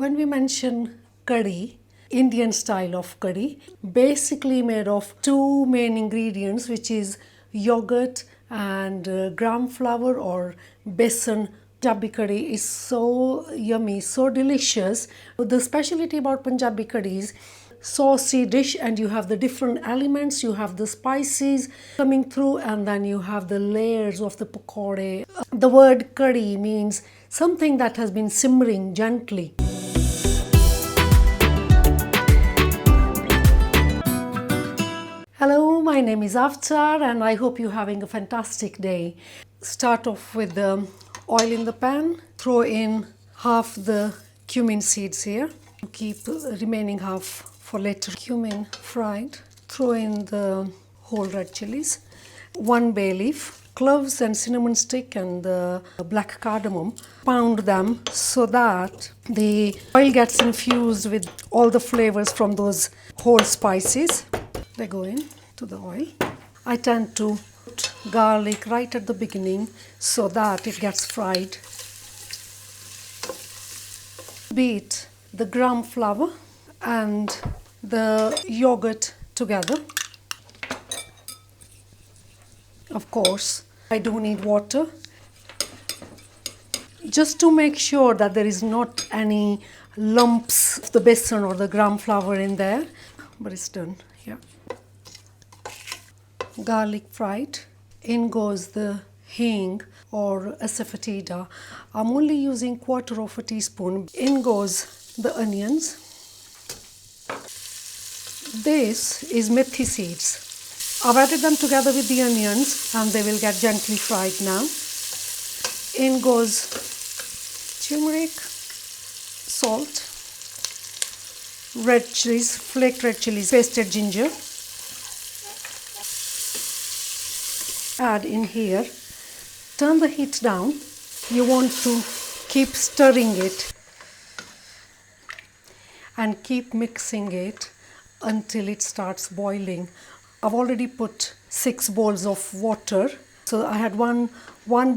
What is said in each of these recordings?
When we mention curry, Indian style of curry, basically made of two main ingredients, which is yogurt and gram flour or besan. Punjabi curry is so yummy, so delicious. The specialty about Punjabi curry is saucy dish, and you have the different elements, you have the spices coming through, and then you have the layers of the pakora. The word curry means something that has been simmering gently. Hello, my name is Avtaar and I hope you're having a fantastic day. Start off with the oil in the pan. Throw in half the cumin seeds here. Keep the remaining half for later. Cumin fried. Throw in the whole red chilies. 1 bay leaf. Cloves and cinnamon stick and the black cardamom. Pound them so that the oil gets infused with all the flavors from those whole spices. They go in to the oil. I tend to put garlic right at the beginning so that it gets fried. Beat the gram flour and the yogurt together. Of course, I do need water just to make sure that there is not any lumps of the besan or the gram flour in there, but it's done. Yeah. Garlic fried. In goes the hing or asafoetida. I'm only using 1/4 teaspoon. In goes the onions. This is methi seeds. I've added them together with the onions and they will get gently fried now. In goes turmeric, salt, red chilies, flaked red chilies, pasted ginger. Add in here. Turn the heat down. You want to keep stirring it and keep mixing it until it starts boiling. I've already put 6 bowls of water. So I had one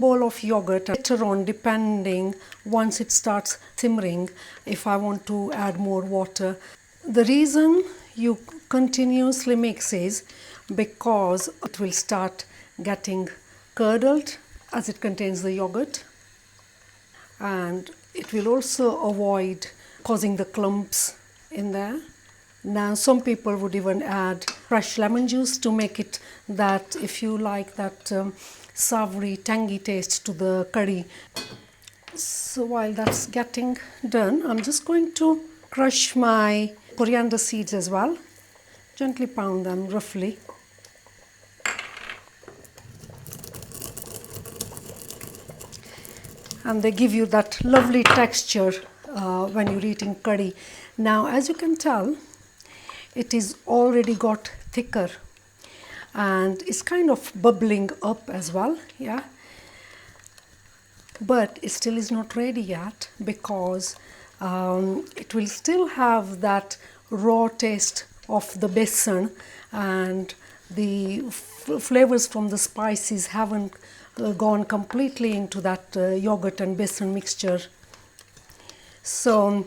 bowl of yogurt. Later on, depending, once it starts simmering, if I want to add more water. The reason you continuously mix is because it will start getting curdled as it contains the yogurt, and it will also avoid causing the clumps in there. Now some people would even add fresh lemon juice to make it that, if you like that savory tangy taste to the curry. So while that's getting done, I'm just going to crush my coriander seeds as well. Gently pound them roughly. And they give you that lovely texture when you're eating curry. Now, as you can tell, it is already got thicker and it's kind of bubbling up as well, yeah. But it still is not ready yet because it will still have that raw taste of the besan, and the flavors from the spices haven't gone completely into that yogurt and besan mixture. So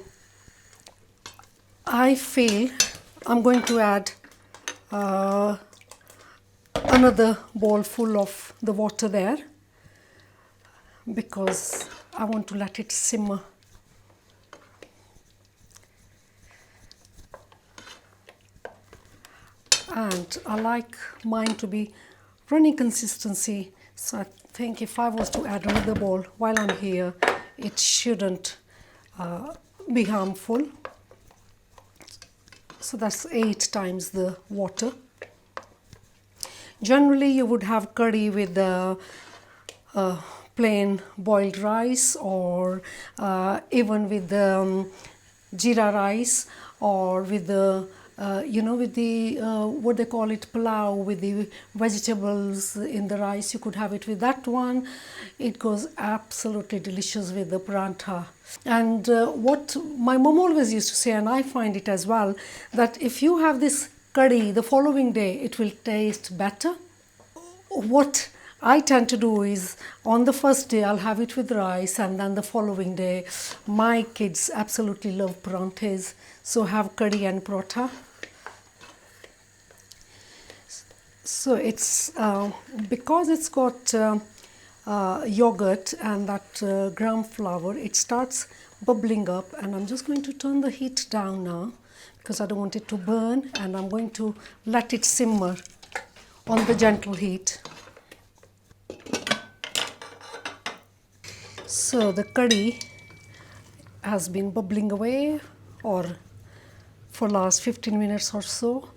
I feel I'm going to add another bowl full of the water there because I want to let it simmer. And I like mine to be runny consistency. So I think if I was to add another bowl while I'm here, it shouldn't be harmful. So that's 8 times the water. Generally, you would have curry with plain boiled rice, or even with the jeera rice, or with the with the what they call it, pulao, with the vegetables in the rice. You could have it with that one. It goes absolutely delicious with the parantha. And what my mom always used to say, and I find it as well, that if you have this curry the following day, it will taste better. What I tend to do is on the first day I'll have it with rice, and then the following day my kids absolutely love paranthas, so have curry and paratha. So it's because it's got yogurt and that gram flour, it starts bubbling up, and I'm just going to turn the heat down now because I don't want it to burn, and I'm going to let it simmer on the gentle heat. So the curry has been bubbling away or for last 15 minutes or so,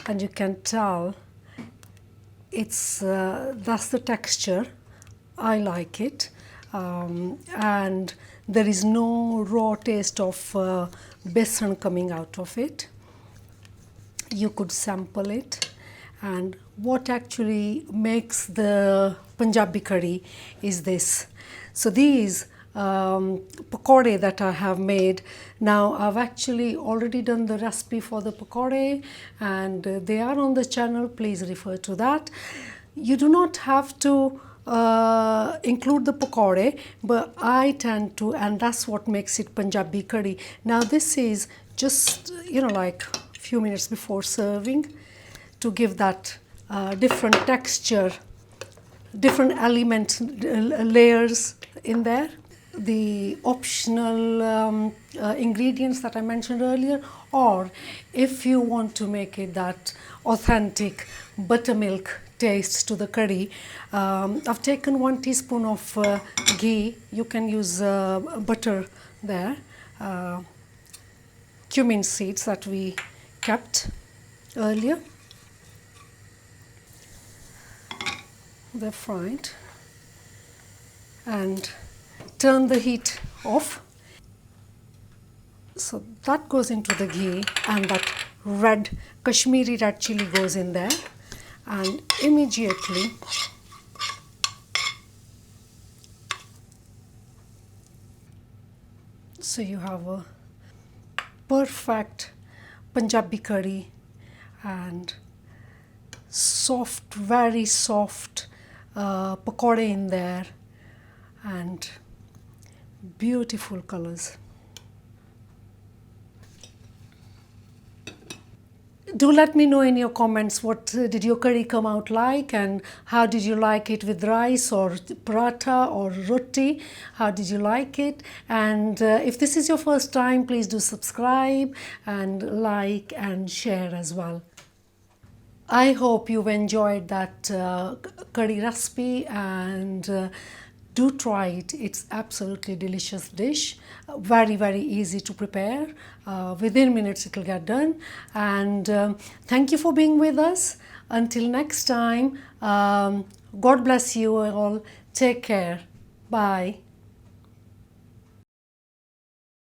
and you can tell it's that's the texture. I like it, and there is no raw taste of besan coming out of it. You could sample it, and what actually makes the Punjabi curry is this. So these pakore that I have made, now I've actually already done the recipe for the pakore, and they are on the channel, please refer to that. You do not have to include the pakore, but I tend to, and that's what makes it Punjabi curry. Now this is just, like a few minutes before serving, to give that different texture, different element layers in there. The optional ingredients that I mentioned earlier, or if you want to make it that authentic buttermilk taste to the curry, I've taken 1 teaspoon of ghee. You can use butter there, cumin seeds that we kept earlier. They're fried, and turn the heat off. So that goes into the ghee, and that red Kashmiri red chili goes in there, and immediately so you have a perfect Punjabi curry, and soft, very soft pakore in there, and beautiful colors. Do let me know in your comments what did your curry come out like, and how did you like it with rice or paratha or roti? How did you like it? And if this is your first time, please do subscribe and like and share as well. I hope you've enjoyed that curry recipe, and do try it. It's absolutely delicious dish, very, very easy to prepare. Within minutes it will get done. And thank you for being with us. Until next time, God bless you all. Take care. Bye.